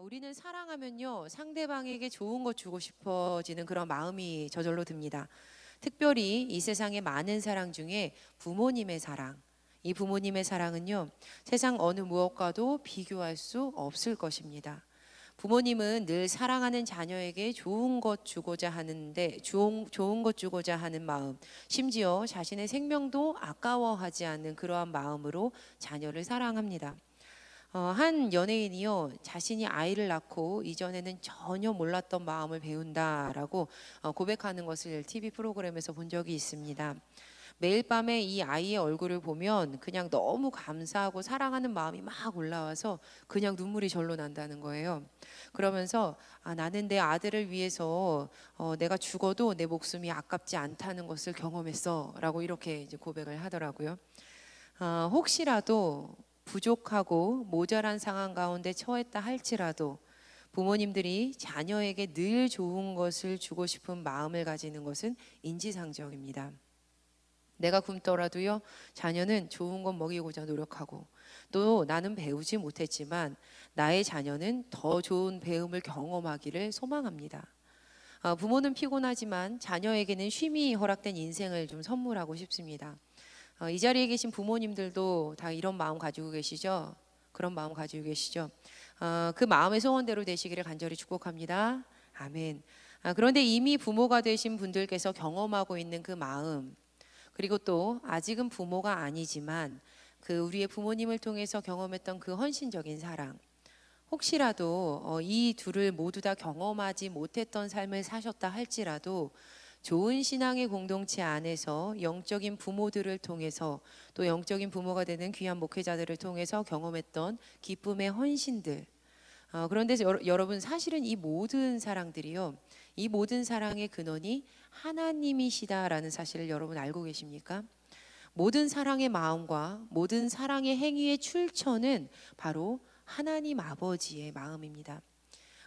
우리는 사랑하면요, 상대방에게 좋은 것 주고 싶어지는 그런 마음이 저절로 듭니다. 특별히 이 세상의 많은 사랑 중에 부모님의 사랑, 이 부모님의 사랑은요, 세상 어느 무엇과도 비교할 수 없을 것입니다. 부모님은 늘 사랑하는 자녀에게 좋은 것 주고자 하는데, 좋은 것 주고자 하는 마음, 심지어 자신의 생명도 아까워하지 않는 그러한 마음으로 자녀를 사랑합니다. 한 연예인이요, 자신이 아이를 낳고 이전에는 전혀 몰랐던 마음을 배운다라고 고백하는 것을 TV 프로그램에서 본 적이 있습니다. 매일 밤에 이 아이의 얼굴을 보면 그냥 너무 감사하고 사랑하는 마음이 막 올라와서 그냥 눈물이 절로 난다는 거예요. 그러면서 나는 내 아들을 위해서 내가 죽어도 내 목숨이 아깝지 않다는 것을 경험했어라고 이렇게 이제 고백을 하더라고요. 혹시라도 부족하고 모자란 상황 가운데 처했다 할지라도 부모님들이 자녀에게 늘 좋은 것을 주고 싶은 마음을 가지는 것은 인지상정입니다. 내가 굶더라도요, 자녀는 좋은 것 먹이고자 노력하고, 또 나는 배우지 못했지만 나의 자녀는 더 좋은 배움을 경험하기를 소망합니다. 부모는 피곤하지만 자녀에게는 쉼이 허락된 인생을 좀 선물하고 싶습니다. 이 자리에 계신 부모님들도 다 이런 마음 가지고 계시죠? 그런 마음 가지고 계시죠? 그 마음의 소원대로 되시기를 간절히 축복합니다. 아멘. 그런데 이미 부모가 되신 분들께서 경험하고 있는 그 마음, 그리고 또 아직은 부모가 아니지만 그 우리의 부모님을 통해서 경험했던 그 헌신적인 사랑, 혹시라도 이 둘을 모두 다 경험하지 못했던 삶을 사셨다 할지라도 좋은 신앙의 공동체 안에서 영적인 부모들을 통해서, 또 영적인 부모가 되는 귀한 목회자들을 통해서 경험했던 기쁨의 헌신들, 그런데 여러분, 사실은 이 모든 사랑들이요, 이 모든 사랑의 근원이 하나님이시다라는 사실을 여러분 알고 계십니까? 모든 사랑의 마음과 모든 사랑의 행위의 출처는 바로 하나님 아버지의 마음입니다.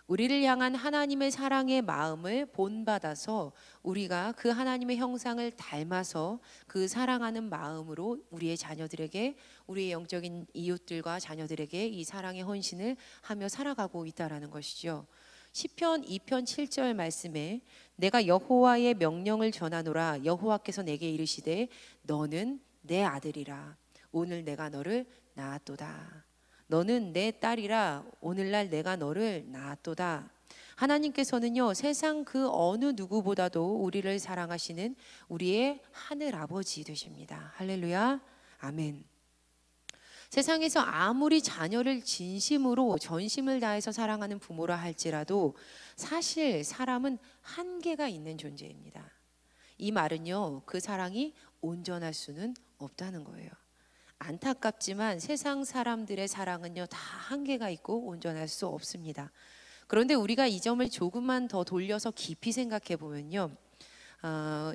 우리를 향한 하나님의 사랑의 마음을 본받아서 우리가 그 하나님의 형상을 닮아서 그 사랑하는 마음으로 우리의 자녀들에게, 우리의 영적인 이웃들과 자녀들에게 이 사랑의 헌신을 하며 살아가고 있다라는 것이죠. 시편 2편 7절 말씀에 내가 여호와의 명령을 전하노라, 여호와께서 내게 이르시되 너는 내 아들이라, 오늘 내가 너를 낳았도다. 너는 내 딸이라, 오늘날 내가 너를 낳았도다. 하나님께서는요, 세상 그 어느 누구보다도 우리를 사랑하시는 우리의 하늘 아버지 되십니다. 할렐루야, 아멘. 세상에서 아무리 자녀를 진심으로 전심을 다해서 사랑하는 부모라 할지라도 사실 사람은 한계가 있는 존재입니다. 이 말은요, 그 사랑이 온전할 수는 없다는 거예요. 안타깝지만 세상 사람들의 사랑은요, 다 한계가 있고 온전할 수 없습니다. 그런데 우리가 이 점을 조금만 더 돌려서 깊이 생각해 보면요,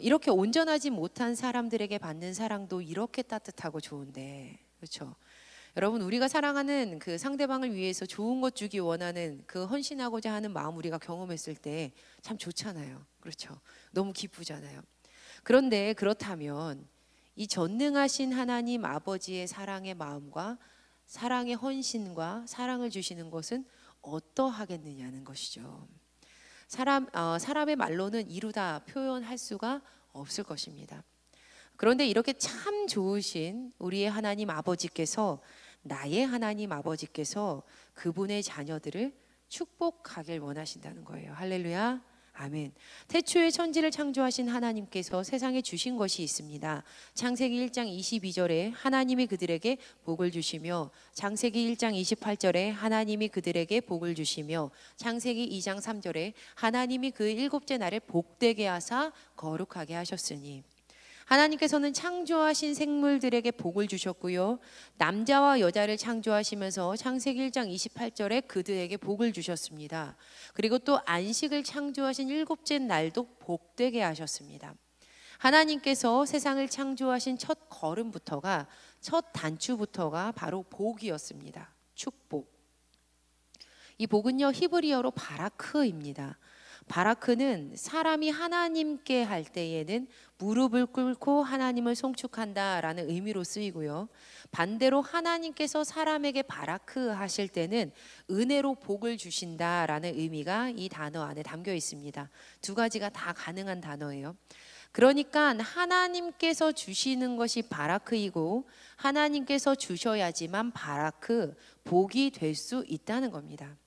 이렇게 온전하지 못한 사람들에게 받는 사랑도 이렇게 따뜻하고 좋은데, 그렇죠? 여러분, 우리가 사랑하는 그 상대방을 위해서 좋은 것 주기 원하는 그 헌신하고자 하는 마음 우리가 경험했을 때 참 좋잖아요. 그렇죠? 너무 기쁘잖아요. 그런데 그렇다면 이 전능하신 하나님 아버지의 사랑의 마음과 사랑의 헌신과 사랑을 주시는 것은 어떠하겠느냐는 것이죠. 사람의 말로는 이루다 표현할 수가 없을 것입니다. 그런데 이렇게 참 좋으신 우리의 하나님 아버지께서, 나의 하나님 아버지께서 그분의 자녀들을 축복하길 원하신다는 거예요. 할렐루야, 아멘. 태초에 천지를 창조하신 하나님께서 세상에 주신 것이 있습니다. 창세기 1장 22절에 하나님이 그들에게 복을 주시며, 창세기 1장 28절에 하나님이 그들에게 복을 주시며, 창세기 2장 3절에 하나님이 그 일곱째 날을 복되게 하사 거룩하게 하셨으니, 하나님께서는 창조하신 생물들에게 복을 주셨고요, 남자와 여자를 창조하시면서 창세기 1장 28절에 그들에게 복을 주셨습니다. 그리고 또 안식을 창조하신 일곱째 날도 복되게 하셨습니다. 하나님께서 세상을 창조하신 첫 걸음부터가, 첫 단추부터가 바로 복이었습니다. 축복. 이 복은요, 히브리어로 바라크입니다. 바라크는 사람이 하나님께 할 때에는 무릎을 꿇고 하나님을 송축한다라는 의미로 쓰이고요. 반대로 하나님께서 사람에게 바라크 하실 때는 은혜로 복을 주신다라는 의미가 이 단어 안에 담겨 있습니다. 두 가지가 다 가능한 단어예요. 그러니까 하나님께서 주시는 것이 바라크이고 하나님께서 주셔야지만 바라크, 복이 될 수 있다는 겁니다.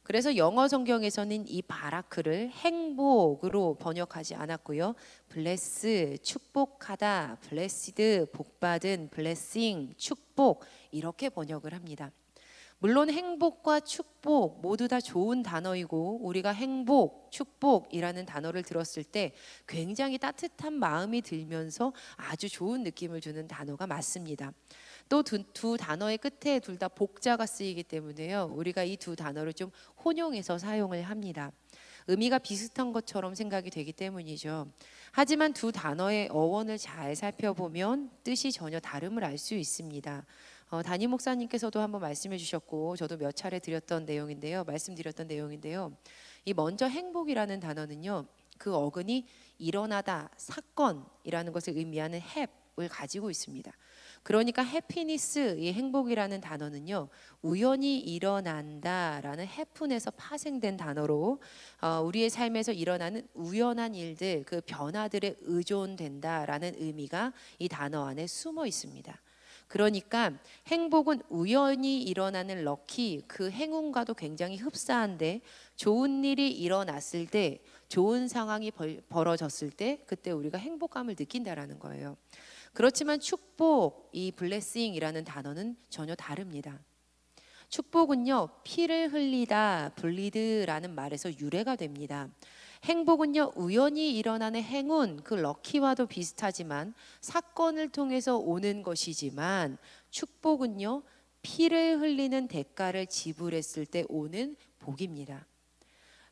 그래서 영어 성경에서는 이 바라크를 행복으로 번역하지 않았고요. 블레스, 축복하다, 블레시드, 복받은, 블레싱, 축복 이렇게 번역을 합니다. 물론 행복과 축복 모두 다 좋은 단어이고 우리가 행복, 축복이라는 단어를 들었을 때 굉장히 따뜻한 마음이 들면서 아주 좋은 느낌을 주는 단어가 맞습니다. 또 두 단어의 끝에 둘 다 복자가 쓰이기 때문에요. 우리가 이 두 단어를 좀 혼용해서 사용을 합니다. 의미가 비슷한 것처럼 생각이 되기 때문이죠. 하지만 두 단어의 어원을 잘 살펴보면 뜻이 전혀 다름을 알 수 있습니다. 담임 목사님께서도 한번 말씀해 주셨고 저도 몇 차례 말씀드렸던 내용인데요. 이 먼저 행복이라는 단어는요. 그 어근이 일어나다, 사건이라는 것을 의미하는 해를 가지고 있습니다. 그러니까 해피니스, 이 행복이라는 단어는요. 우연히 일어난다라는 해픈에서 파생된 단어로 우리의 삶에서 일어나는 우연한 일들, 그 변화들에 의존된다라는 의미가 이 단어 안에 숨어 있습니다. 그러니까 행복은 우연히 일어나는 럭키, 그 행운과도 굉장히 흡사한데 좋은 일이 일어났을 때, 좋은 상황이 벌어졌을 때 그때 우리가 행복감을 느낀다라는 거예요. 그렇지만 축복, 이 블레싱이라는 단어는 전혀 다릅니다. 축복은요, 피를 흘리다, 블리드라는 말에서 유래가 됩니다. 행복은요, 우연히 일어나는 행운, 그 럭키와도 비슷하지만 사건을 통해서 오는 것이지만 축복은요, 피를 흘리는 대가를 지불했을 때 오는 복입니다.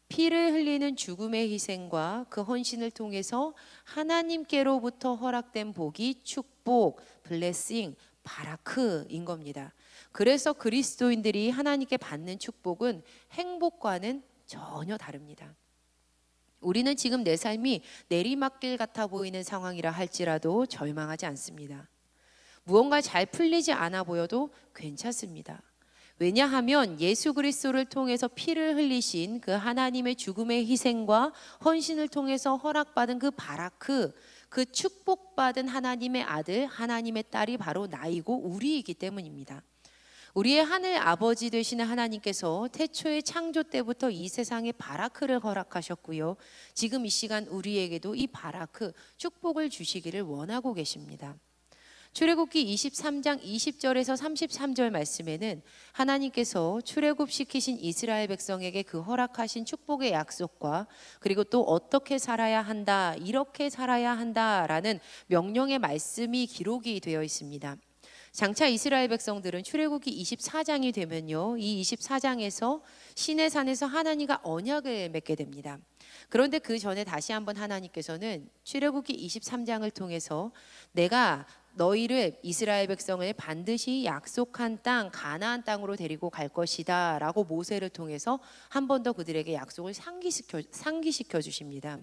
피를 흘리는 죽음의 희생과 그 헌신을 통해서 하나님께로부터 허락된 복이 축복, 블레싱, 바라크인 겁니다. 그래서 그리스도인들이 하나님께 받는 축복은 행복과는 전혀 다릅니다. 우리는 지금 내 삶이 내리막길 같아 보이는 상황이라 할지라도 절망하지 않습니다. 무언가 잘 풀리지 않아 보여도 괜찮습니다. 왜냐하면 예수 그리스도를 통해서 피를 흘리신 그 하나님의 죽음의 희생과 헌신을 통해서 허락받은 그 바라크, 그 축복받은 하나님의 아들, 하나님의 딸이 바로 나이고 우리이기 때문입니다. 우리의 하늘 아버지 되시는 하나님께서 태초의 창조 때부터 이 세상에 바라크를 허락하셨고요. 지금 이 시간 우리에게도 이 바라크, 축복을 주시기를 원하고 계십니다. 출애굽기 23장 20절에서 33절 말씀에는 하나님께서 출애굽시키신 이스라엘 백성에게 그 허락하신 축복의 약속과 그리고 또 어떻게 살아야 한다, 이렇게 살아야 한다라는 명령의 말씀이 기록이 되어 있습니다. 장차 이스라엘 백성들은 출애굽기 24장이 되면요, 이 24장에서 시내 산에서 하나님과 언약을 맺게 됩니다. 그런데 그 전에 다시 한번 하나님께서는 출애굽기 23장을 통해서 내가 너희를, 이스라엘 백성을 반드시 약속한 땅, 가나안 땅으로 데리고 갈 것이다 라고 모세를 통해서 한 번 더 그들에게 약속을 상기시켜 주십니다.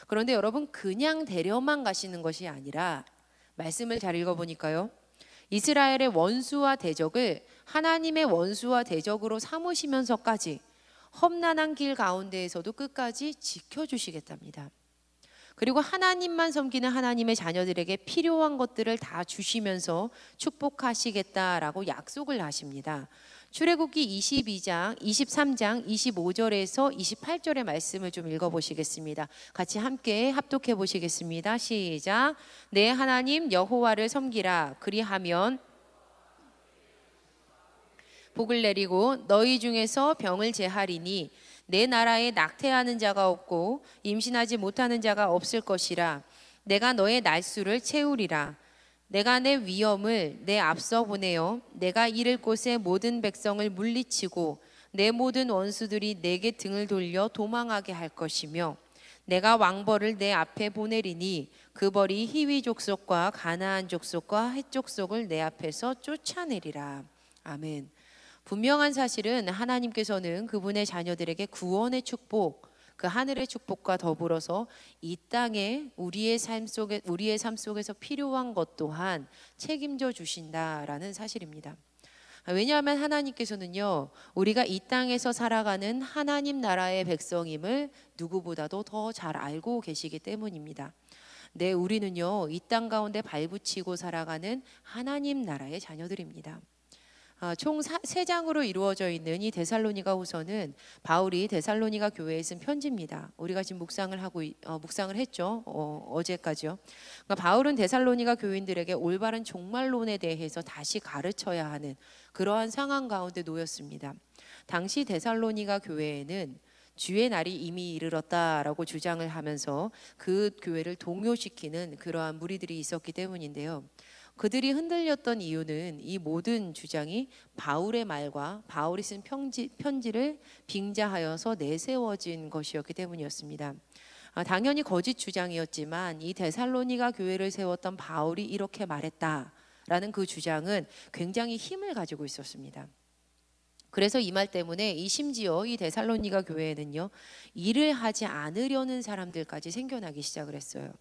그런데 여러분, 그냥 데려만 가시는 것이 아니라 말씀을 잘 읽어보니까요, 이스라엘의 원수와 대적을 하나님의 원수와 대적으로 삼으시면서까지 험난한 길 가운데에서도 끝까지 지켜주시겠답니다. 그리고 하나님만 섬기는 하나님의 자녀들에게 필요한 것들을 다 주시면서 축복하시겠다라고 약속을 하십니다. 출애굽기 23장 25절에서 28절의 말씀을 좀 읽어보시겠습니다. 같이 함께 합독해 보시겠습니다. 시작. 내 하나님 여호와를 섬기라. 그리하면 복을 내리고 너희 중에서 병을 제하리니 내 나라에 낙태하는 자가 없고 임신하지 못하는 자가 없을 것이라. 내가 너의 날수를 채우리라. 내가 내 위엄을 내 앞서 보내어 내가 이를 곳의 모든 백성을 물리치고 내 모든 원수들이 내게 등을 돌려 도망하게 할 것이며 내가 왕벌을 내 앞에 보내리니 그 벌이 히위 족속과 가나안 족속과 헷 족속을 내 앞에서 쫓아내리라. 아멘. 분명한 사실은 하나님께서는 그분의 자녀들에게 구원의 축복, 그 하늘의 축복과 더불어서 이 땅에 우리의 삶 속에서 필요한 것 또한 책임져 주신다라는 사실입니다. 왜냐하면 하나님께서는요, 우리가 이 땅에서 살아가는 하나님 나라의 백성임을 누구보다도 더 잘 알고 계시기 때문입니다. 네, 우리는요, 이 땅 가운데 발붙이고 살아가는 하나님 나라의 자녀들입니다. 총 3장으로 이루어져 있는 이 데살로니가 후서는 바울이 데살로니가 교회에 쓴 편지입니다. 우리가 지금 묵상을 했죠. 어제까지요. 그러니까 바울은 데살로니가 교인들에게 올바른 종말론에 대해서 다시 가르쳐야 하는 그러한 상황 가운데 놓였습니다. 당시 데살로니가 교회에는 주의 날이 이미 이르렀다라고 주장을 하면서 그 교회를 동요시키는 그러한 무리들이 있었기 때문인데요. 그들이 흔들렸던 이유는 이 모든 주장이 바울의 말과 바울이 쓴 편지를 빙자하여서 내세워진 것이었기 때문이었습니다. 당연히 거짓 주장이었지만 이 데살로니가 교회를 세웠던 바울이 이렇게 말했다라는 그 주장은 굉장히 힘을 가지고 있었습니다. 그래서 이 말 때문에 심지어 이 데살로니가 교회에는요, 일을 하지 않으려는 사람들까지 생겨나기 시작을 했어요.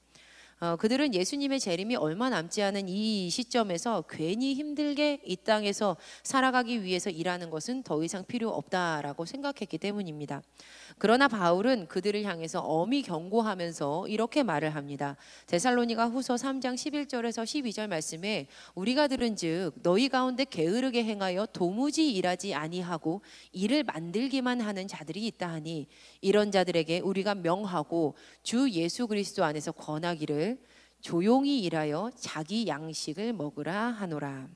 그들은 예수님의 재림이 얼마 남지 않은 이 시점에서 괜히 힘들게 이 땅에서 살아가기 위해서 일하는 것은 더 이상 필요 없다라고 생각했기 때문입니다. 그러나 바울은 그들을 향해서 엄히 경고하면서 이렇게 말을 합니다. 데살로니가 후서 3장 11절에서 12절 말씀에 우리가 들은즉 너희 가운데 게으르게 행하여 도무지 일하지 아니하고 일을 만들기만 하는 자들이 있다 하니 이런 자들에게 우리가 명하고 주 예수 그리스도 안에서 권하기를 조용히 일하여 자기 양식을 먹으라 하노라.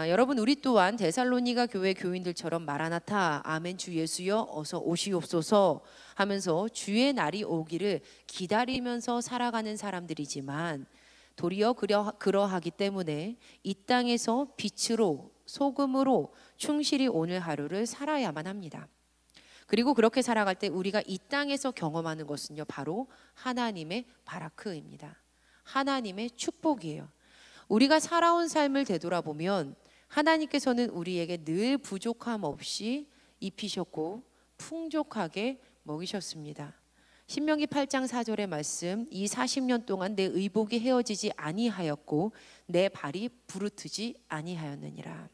여러분, 우리 또한 데살로니가 교회 교인들처럼 마라나타 아멘 주 예수여 어서 오시옵소서 하면서 주의 날이 오기를 기다리면서 살아가는 사람들이지만 도리어 그러하기 때문에 이 땅에서 빛으로 소금으로 충실히 오늘 하루를 살아야만 합니다. 그리고 그렇게 살아갈 때 우리가 이 땅에서 경험하는 것은요, 바로 하나님의 바라크입니다. 하나님의 축복이에요. 우리가 살아온 삶을 되돌아보면 하나님께서는 우리에게 늘 부족함 없이 입히셨고 풍족하게 먹이셨습니다. 신명기 8장 4절의 말씀, 이 40년 동안 내 의복이 헤어지지 아니하였고 내 발이 부르트지 아니하였느니라.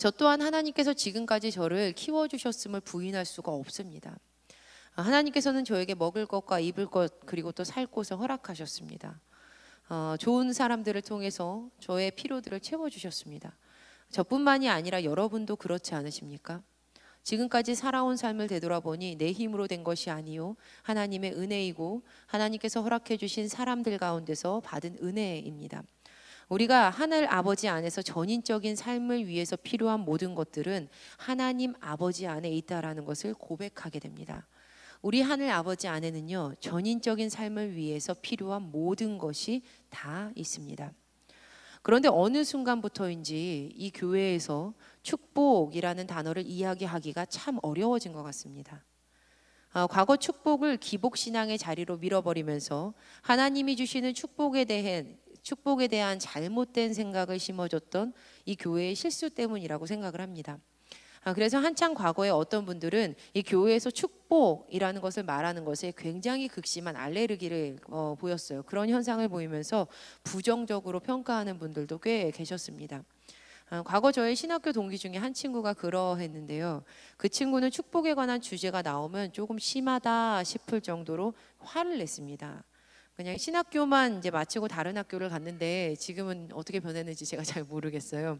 저 또한 하나님께서 지금까지 저를 키워주셨음을 부인할 수가 없습니다. 하나님께서는 저에게 먹을 것과 입을 것 그리고 또 살 곳을 허락하셨습니다. 좋은 사람들을 통해서 저의 필요들을 채워주셨습니다. 저뿐만이 아니라 여러분도 그렇지 않으십니까? 지금까지 살아온 삶을 되돌아보니 내 힘으로 된 것이 아니요 하나님의 은혜이고 하나님께서 허락해 주신 사람들 가운데서 받은 은혜입니다. 우리가 하늘 아버지 안에서 전인적인 삶을 위해서 필요한 모든 것들은 하나님 아버지 안에 있다라는 것을 고백하게 됩니다. 우리 하늘 아버지 안에는요, 전인적인 삶을 위해서 필요한 모든 것이 다 있습니다. 그런데 어느 순간부터인지 이 교회에서 축복이라는 단어를 이야기하기가 참 어려워진 것 같습니다. 과거 축복을 기복신앙의 자리로 밀어버리면서 하나님이 주시는 축복에 대한 잘못된 생각을 심어줬던 이 교회의 실수 때문이라고 생각을 합니다. 그래서 한참 과거에 어떤 분들은 이 교회에서 축복이라는 것을 말하는 것에 굉장히 극심한 알레르기를 보였어요. 그런 현상을 보이면서 부정적으로 평가하는 분들도 꽤 계셨습니다. 과거 저의 신학교 동기 중에 한 친구가 그러했는데요. 그 친구는 축복에 관한 주제가 나오면 조금 심하다 싶을 정도로 화를 냈습니다. 그냥 신학교만 이제 마치고 다른 학교를 갔는데 지금은 어떻게 변했는지 제가 잘 모르겠어요.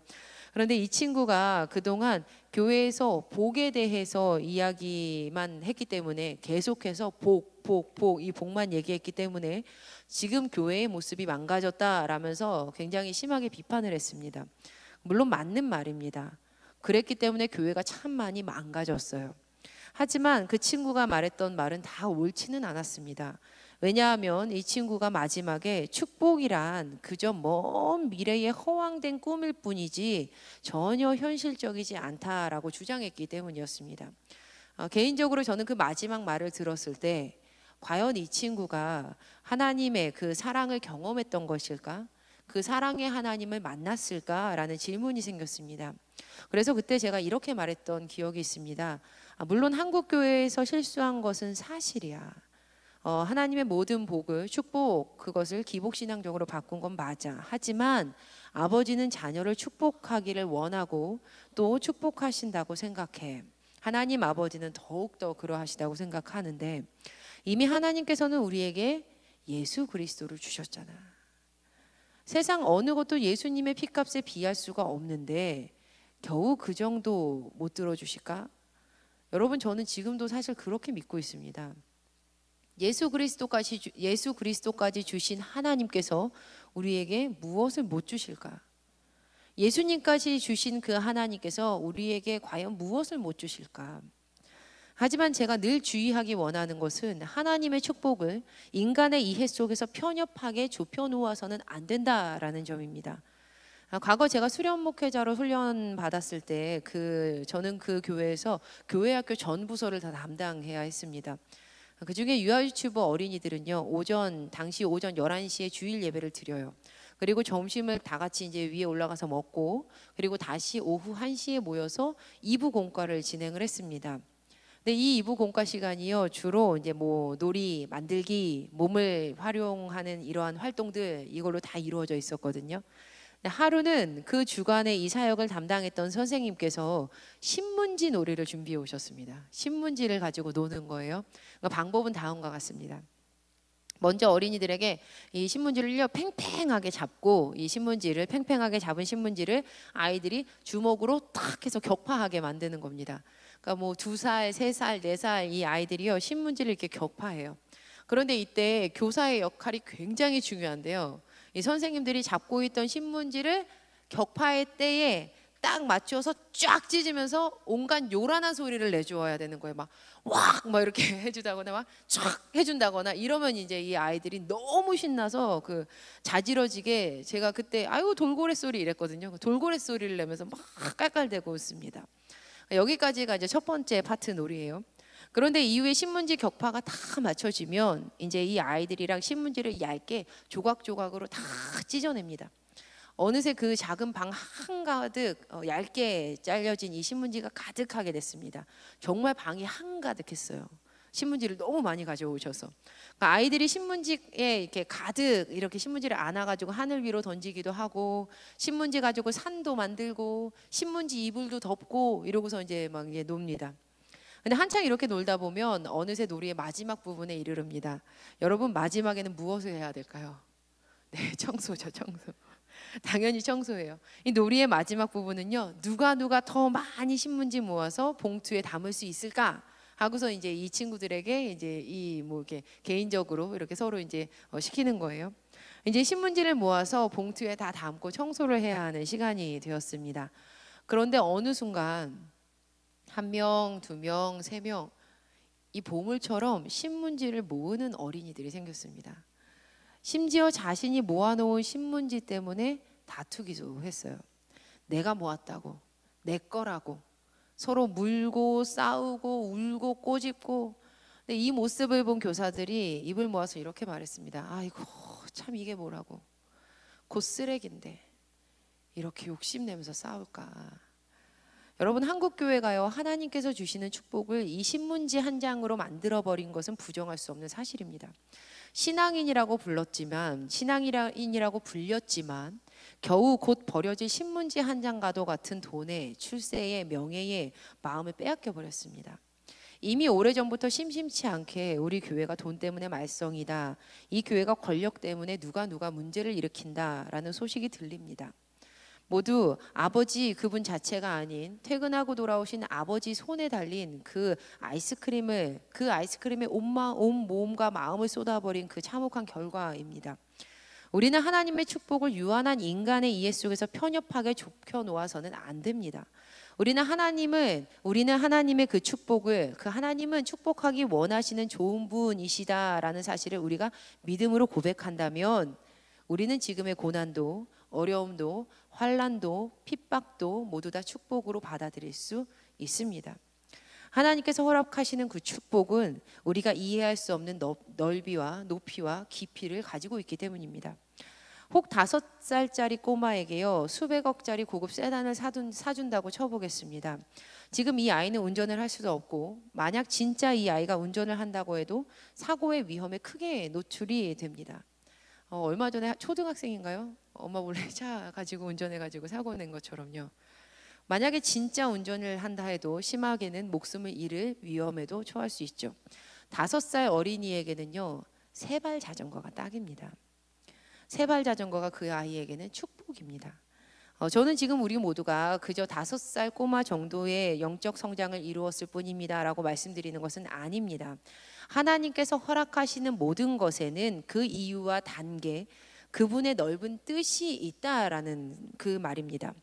그런데 이 친구가 그동안 교회에서 복에 대해서 이야기만 했기 때문에 계속해서 복 이 복만 얘기했기 때문에 지금 교회의 모습이 망가졌다라면서 굉장히 심하게 비판을 했습니다. 물론 맞는 말입니다. 그랬기 때문에 교회가 참 많이 망가졌어요. 하지만 그 친구가 말했던 말은 다 옳지는 않았습니다. 왜냐하면 이 친구가 마지막에 축복이란 그저 먼 미래의 허황된 꿈일 뿐이지 전혀 현실적이지 않다라고 주장했기 때문이었습니다. 개인적으로 저는 그 마지막 말을 들었을 때 과연 이 친구가 하나님의 그 사랑을 경험했던 것일까? 그 사랑의 하나님을 만났을까라는 질문이 생겼습니다. 그래서 그때 제가 이렇게 말했던 기억이 있습니다. 물론 한국교회에서 실수한 것은 사실이야. 하나님의 모든 복을, 축복, 그것을 기복신앙적으로 바꾼 건 맞아. 하지만 아버지는 자녀를 축복하기를 원하고 또 축복하신다고 생각해. 하나님 아버지는 더욱더 그러하시다고 생각하는데, 이미 하나님께서는 우리에게 예수 그리스도를 주셨잖아. 세상 어느 것도 예수님의 피값에 비할 수가 없는데 겨우 그 정도 못 들어주실까? 여러분, 저는 지금도 사실 그렇게 믿고 있습니다. 예수 그리스도까지 주신 하나님께서 우리에게 무엇을 못 주실까? 예수님까지 주신 그 하나님께서 우리에게 과연 무엇을 못 주실까? 하지만 제가 늘 주의하기 원하는 것은 하나님의 축복을 인간의 이해 속에서 편협하게 좁혀 놓아서는 안 된다라는 점입니다. 과거 제가 수련 목회자로 훈련 받았을 때 저는 그 교회에서 교회학교 전 부서를 다 담당해야 했습니다. 그 중에 유아유치부 어린이들은요, 당시 오전 11시에 주일 예배를 드려요. 그리고 점심을 다 같이 이제 위에 올라가서 먹고, 그리고 다시 오후 1시에 모여서 2부 공과를 진행을 했습니다. 근데 이 2부 공과 시간이요, 주로 이제 놀이 만들기, 몸을 활용하는 이러한 활동들, 이걸로 다 이루어져 있었거든요. 하루는 그 주간에 이 사역을 담당했던 선생님께서 신문지 놀이를 준비해 오셨습니다. 신문지를 가지고 노는 거예요. 그러니까 방법은 다음과 같습니다. 먼저 어린이들에게 이 신문지를요 팽팽하게 잡고, 이 신문지를 팽팽하게 잡은 신문지를 아이들이 주먹으로 탁 해서 격파하게 만드는 겁니다. 그러니까 2살, 3살, 4살 이 아이들이요 신문지를 이렇게 격파해요. 그런데 이때 교사의 역할이 굉장히 중요한데요, 이 선생님들이 잡고 있던 신문지를 격파의 때에 딱 맞춰서 쫙 찢으면서 온갖 요란한 소리를 내주어야 되는 거예요. 막 이렇게 해주다거나 막 쫙 해준다거나 이러면 이제 이 아이들이 너무 신나서 자지러지게, 제가 그때 아이고 돌고래 소리 이랬거든요. 돌고래 소리를 내면서 막 깔깔대고 웃습니다. 여기까지가 이제 첫 번째 파트 놀이에요. 그런데 이후에 신문지 격파가 다 맞춰지면 이제 이 아이들이랑 신문지를 얇게 조각조각으로 다 찢어냅니다. 어느새 그 작은 방 한가득 얇게 잘려진 이 신문지가 가득하게 됐습니다. 정말 방이 한가득했어요. 신문지를 너무 많이 가져오셔서. 그러니까 아이들이 신문지에 이렇게 가득 이렇게 신문지를 안아가지고 하늘 위로 던지기도 하고, 신문지 가지고 산도 만들고, 신문지 이불도 덮고 이러고서 이제 막 놉니다. 근데 한창 이렇게 놀다 보면 어느새 놀이의 마지막 부분에 이르릅니다. 여러분, 마지막에는 무엇을 해야 될까요? 네, 청소죠, 청소. 당연히 청소예요. 이 놀이의 마지막 부분은요, 누가 더 많이 신문지 모아서 봉투에 담을 수 있을까 하고서 이제 이 친구들에게 이제 이렇게 개인적으로 이렇게 서로 이제 시키는 거예요. 이제 신문지를 모아서 봉투에 다 담고 청소를 해야 하는 시간이 되었습니다. 그런데 어느 순간 1명, 2명, 3명 이 보물처럼 신문지를 모으는 어린이들이 생겼습니다. 심지어 자신이 모아놓은 신문지 때문에 다투기도 했어요. 내가 모았다고, 내 거라고 서로 물고 싸우고 울고 꼬집고. 근데 이 모습을 본 교사들이 입을 모아서 이렇게 말했습니다. 아이고 참 이게 뭐라고, 곧 쓰레기인데 이렇게 욕심내면서 싸울까. 여러분, 한국교회가요 하나님께서 주시는 축복을 이 신문지 한 장으로 만들어버린 것은 부정할 수 없는 사실입니다. 신앙인이라고 불렸지만 겨우 곧 버려질 신문지 한 장과도 같은 돈에, 출세에, 명예에 마음을 빼앗겨 버렸습니다. 이미 오래전부터 심심치 않게 우리 교회가 돈 때문에 말썽이다, 이 교회가 권력 때문에 누가 문제를 일으킨다라는 소식이 들립니다. 모두 아버지 그분 자체가 아닌 퇴근하고 돌아오신 아버지 손에 달린 그 아이스크림에 온 몸과 마음을 쏟아버린 그 참혹한 결과입니다. 우리는 하나님의 축복을 유한한 인간의 이해 속에서 편협하게 좁혀 놓아서는 안 됩니다. 우리는 하나님의 그 축복을, 하나님은 축복하기 원하시는 좋은 분이시다라는 사실을 우리가 믿음으로 고백한다면, 우리는 지금의 고난도, 어려움도, 환난도, 핍박도 모두 다 축복으로 받아들일 수 있습니다. 하나님께서 허락하시는 그 축복은 우리가 이해할 수 없는 넓이와 높이와 깊이를 가지고 있기 때문입니다. 혹 5살짜리 꼬마에게요 수백억짜리 고급 세단을 사준다고 쳐보겠습니다. 지금 이 아이는 운전을 할 수도 없고 만약 진짜 이 아이가 운전을 한다고 해도 사고의 위험에 크게 노출이 됩니다. 얼마 전에 초등학생인가요? 엄마 몰래 차 가지고 운전해가지고 사고 낸 것처럼요. 만약에 진짜 운전을 한다 해도 심하게는 목숨을 잃을 위험에도 처할 수 있죠. 5살 어린이에게는요 세발 자전거가 딱입니다. 세발 자전거가 그 아이에게는 축복입니다. 저는 지금 우리 모두가 그저 5살 꼬마 정도의 영적 성장을 이루었을 뿐입니다 라고 말씀드리는 것은 아닙니다. 하나님께서 허락하시는 모든 것에는 그 이유와 단계, 그분의 넓은 뜻이 있다라는 그 말입니다.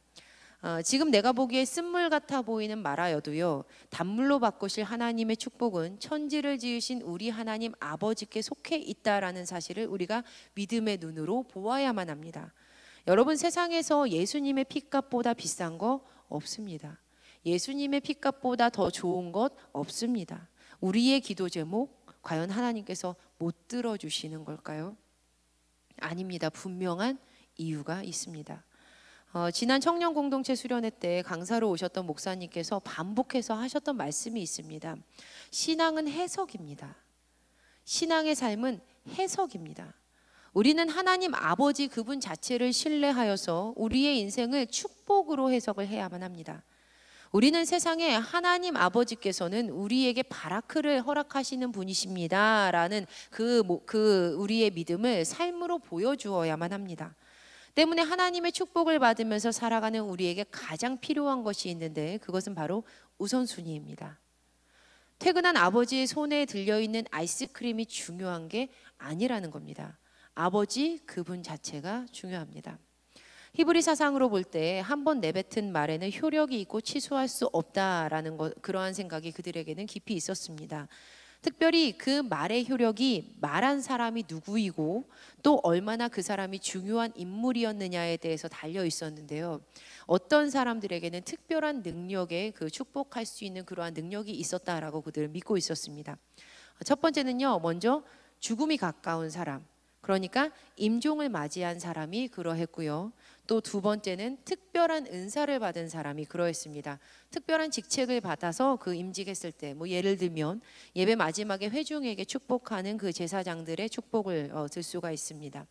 지금 내가 보기에 쓴물 같아 보이는 말하여도요 단물로 바꾸실 하나님의 축복은 천지를 지으신 우리 하나님 아버지께 속해 있다라는 사실을 우리가 믿음의 눈으로 보아야만 합니다. 여러분, 세상에서 예수님의 핏값보다 비싼 거 없습니다. 예수님의 핏값보다 더 좋은 것 없습니다. 우리의 기도 제목 과연 하나님께서 못 들어주시는 걸까요? 아닙니다. 분명한 이유가 있습니다. 지난 청년 공동체 수련회 때 강사로 오셨던 목사님께서 반복해서 하셨던 말씀이 있습니다. 신앙은 해석입니다. 신앙의 삶은 해석입니다. 우리는 하나님 아버지 그분 자체를 신뢰하여서 우리의 인생을 축복으로 해석을 해야만 합니다. 우리는 세상에 하나님 아버지께서는 우리에게 바라크를 허락하시는 분이십니다 라는 그 우리의 믿음을 삶으로 보여주어야만 합니다. 때문에 하나님의 축복을 받으면서 살아가는 우리에게 가장 필요한 것이 있는데 그것은 바로 우선순위입니다. 퇴근한 아버지의 손에 들려있는 아이스크림이 중요한 게 아니라는 겁니다. 아버지 그분 자체가 중요합니다. 히브리 사상으로 볼 때 한 번 내뱉은 말에는 효력이 있고 취소할 수 없다라는 그러한 생각이 그들에게는 깊이 있었습니다. 특별히 그 말의 효력이 말한 사람이 누구이고 또 얼마나 그 사람이 중요한 인물이었느냐에 대해서 달려 있었는데요. 어떤 사람들에게는 특별한 능력에 그 축복할 수 있는 그러한 능력이 있었다라고 그들은 믿고 있었습니다. 첫 번째는요, 먼저 죽음이 가까운 사람, 그러니까 임종을 맞이한 사람이 그러했고요. 또 두 번째는 특별한 은사를 받은 사람이 그러했습니다. 특별한 직책을 받아서 그 임직했을 때, 예를 들면 예배 마지막에 회중에게 축복하는 그 제사장들의 축복을 들 수가 있습니다.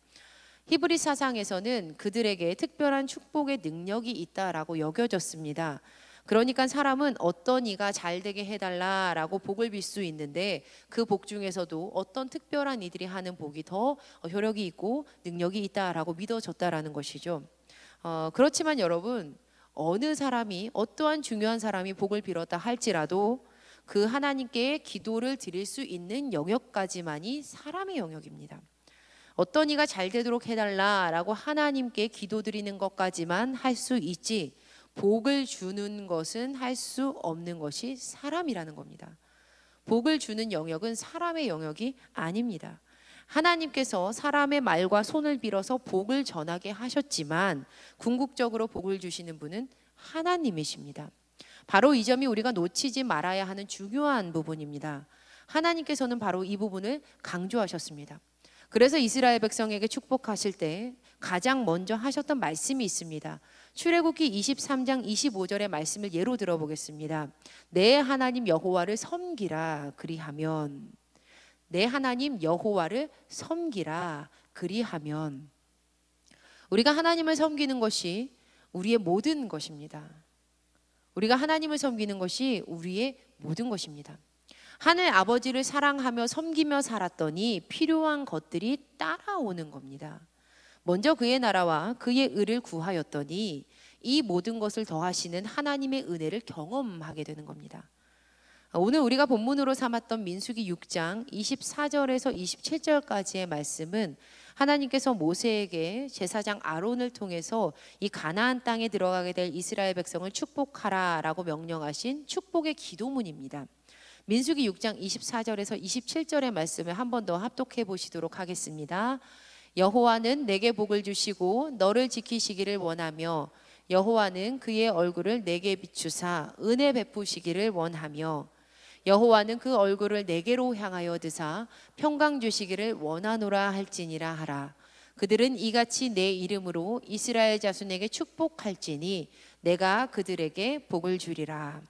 히브리 사상에서는 그들에게 특별한 축복의 능력이 있다라고 여겨졌습니다. 그러니까 사람은 어떤 이가 잘 되게 해달라라고 복을 빌 수 있는데 그 복 중에서도 어떤 특별한 이들이 하는 복이 더 효력이 있고 능력이 있다라고 믿어졌다라는 것이죠. 그렇지만 여러분, 어느 사람이 어떠한 중요한 사람이 복을 빌었다 할지라도 그 하나님께 기도를 드릴 수 있는 영역까지만이 사람의 영역입니다. 어떤 이가 잘 되도록 해달라라고 하나님께 기도드리는 것까지만 할 수 있지 복을 주는 것은 할 수 없는 것이 사람이라는 겁니다. 복을 주는 영역은 사람의 영역이 아닙니다. 하나님께서 사람의 말과 손을 빌어서 복을 전하게 하셨지만 궁극적으로 복을 주시는 분은 하나님이십니다. 바로 이 점이 우리가 놓치지 말아야 하는 중요한 부분입니다. 하나님께서는 바로 이 부분을 강조하셨습니다. 그래서 이스라엘 백성에게 축복하실 때 가장 먼저 하셨던 말씀이 있습니다. 출애굽기 23장 25절의 말씀을 예로 들어보겠습니다. 내 하나님 여호와를 섬기라 그리하면, 내 하나님 여호와를 섬기라 그리하면, 우리가 하나님을 섬기는 것이 우리의 모든 것입니다. 우리가 하나님을 섬기는 것이 우리의 모든 것입니다. 하늘 아버지를 사랑하며 섬기며 살았더니 필요한 것들이 따라오는 겁니다. 먼저 그의 나라와 그의 의를 구하였더니 이 모든 것을 더하시는 하나님의 은혜를 경험하게 되는 겁니다. 오늘 우리가 본문으로 삼았던 민수기 6장 24절에서 27절까지의 말씀은 하나님께서 모세에게 제사장 아론을 통해서 이 가나안 땅에 들어가게 될 이스라엘 백성을 축복하라라고 명령하신 축복의 기도문입니다. 민수기 6장 24절에서 27절의 말씀을 한 번 더 합독해 보시도록 하겠습니다. 여호와는 내게 복을 주시고 너를 지키시기를 원하며 여호와는 그의 얼굴을 내게 비추사 은혜 베푸시기를 원하며 여호와는 그 얼굴을 내게로 향하여 드사 평강 주시기를 원하노라 할지니라 하라. 그들은 이같이 내 이름으로 이스라엘 자손에게 축복할지니 내가 그들에게 복을 주리라.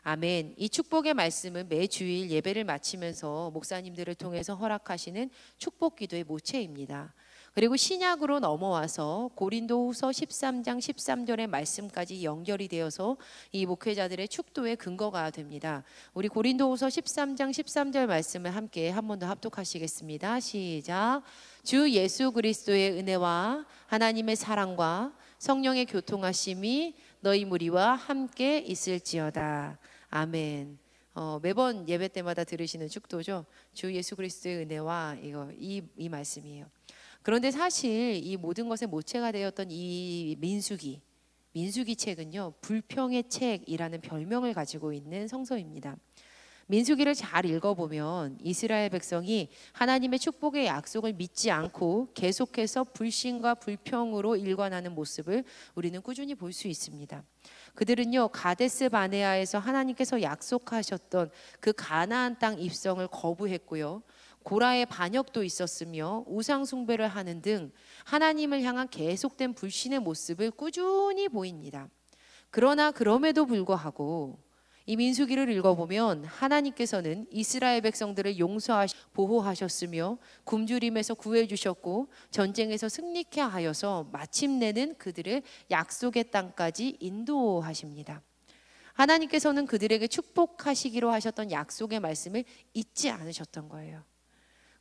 아멘. 이 축복의 말씀은 매주일 예배를 마치면서 목사님들을 통해서 허락하시는 축복 기도의 모체입니다. 그리고 신약으로 넘어와서 고린도후서 13장 13절의 말씀까지 연결이 되어서 이 목회자들의 축도의 근거가 됩니다. 우리 고린도후서 13장 13절 말씀을 함께 한 번 더 합독하시겠습니다. 시작. 주 예수 그리스도의 은혜와 하나님의 사랑과 성령의 교통하심이 너희 무리와 함께 있을지어다. 아멘. 매번 예배 때마다 들으시는 축도죠. 주 예수 그리스도의 은혜와 이 말씀이에요. 그런데 사실 이 모든 것의 모체가 되었던 이 민수기 책은요, 불평의 책이라는 별명을 가지고 있는 성서입니다. 민수기를 잘 읽어보면 이스라엘 백성이 하나님의 축복의 약속을 믿지 않고 계속해서 불신과 불평으로 일관하는 모습을 우리는 꾸준히 볼 수 있습니다. 그들은요, 가데스 바네아에서 하나님께서 약속하셨던 그 가나안 땅 입성을 거부했고요, 고라의 반역도 있었으며 우상 숭배를 하는 등 하나님을 향한 계속된 불신의 모습을 꾸준히 보입니다. 그러나 그럼에도 불구하고 이 민수기를 읽어보면 하나님께서는 이스라엘 백성들을 보호하셨으며 굶주림에서 구해주셨고 전쟁에서 승리케 하여서 마침내는 그들을 약속의 땅까지 인도하십니다. 하나님께서는 그들에게 축복하시기로 하셨던 약속의 말씀을 잊지 않으셨던 거예요.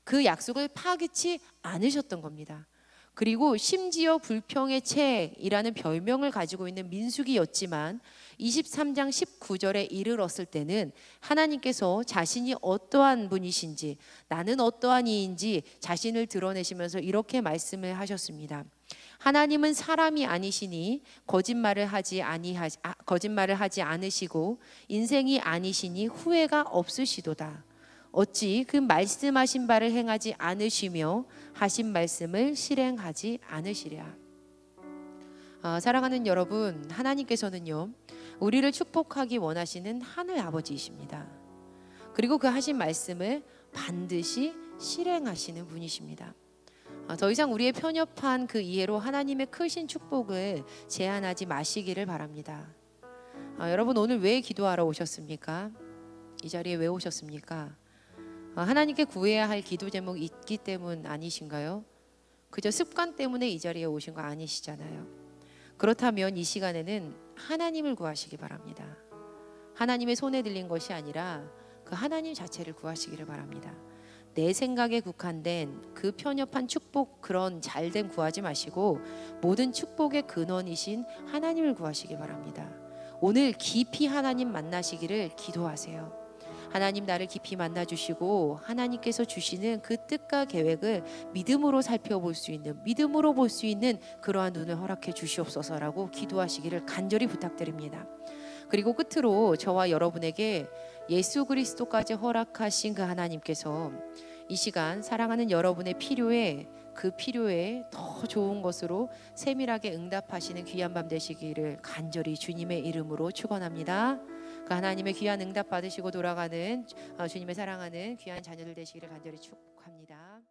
그 약속을 파기치 않으셨던 겁니다. 그리고 심지어 불평의 책이라는 별명을 가지고 있는 민수기였지만 23장 19절에 이르렀을 때는 하나님께서 자신이 어떠한 분이신지, 나는 어떠한 이인지 자신을 드러내시면서 이렇게 말씀을 하셨습니다. 하나님은 사람이 아니시니 거짓말을 하지 않으시고 인생이 아니시니 후회가 없으시도다. 어찌 그 말씀하신 바를 행하지 않으시며 하신 말씀을 실행하지 않으시랴. 사랑하는 여러분, 하나님께서는요, 우리를 축복하기 원하시는 하늘 아버지이십니다. 그리고 그 하신 말씀을 반드시 실행하시는 분이십니다. 더 이상 우리의 편협한 그 이해로 하나님의 크신 축복을 제한하지 마시기를 바랍니다. 여러분, 오늘 왜 기도하러 오셨습니까? 이 자리에 왜 오셨습니까? 하나님께 구해야 할 기도 제목이 있기 때문 아니신가요? 그저 습관 때문에 이 자리에 오신 거 아니시잖아요. 그렇다면 이 시간에는 하나님을 구하시기 바랍니다. 하나님의 손에 들린 것이 아니라 그 하나님 자체를 구하시기를 바랍니다. 내 생각에 국한된 그 편협한 축복, 그런 잘됨 구하지 마시고 모든 축복의 근원이신 하나님을 구하시기 바랍니다. 오늘 깊이 하나님 만나시기를 기도하세요. 하나님, 나를 깊이 만나주시고 하나님께서 주시는 그 뜻과 계획을 믿음으로 살펴볼 수 있는, 믿음으로 볼 수 있는 그러한 눈을 허락해 주시옵소서라고 기도하시기를 간절히 부탁드립니다. 그리고 끝으로 저와 여러분에게 예수 그리스도까지 허락하신 그 하나님께서 이 시간 사랑하는 여러분의 그 필요에 더 좋은 것으로 세밀하게 응답하시는 귀한 밤 되시기를 간절히 주님의 이름으로 축원합니다. 그 하나님의 귀한 응답 받으시고 돌아가는 주님의 사랑하는 귀한 자녀들 되시기를 간절히 축복합니다.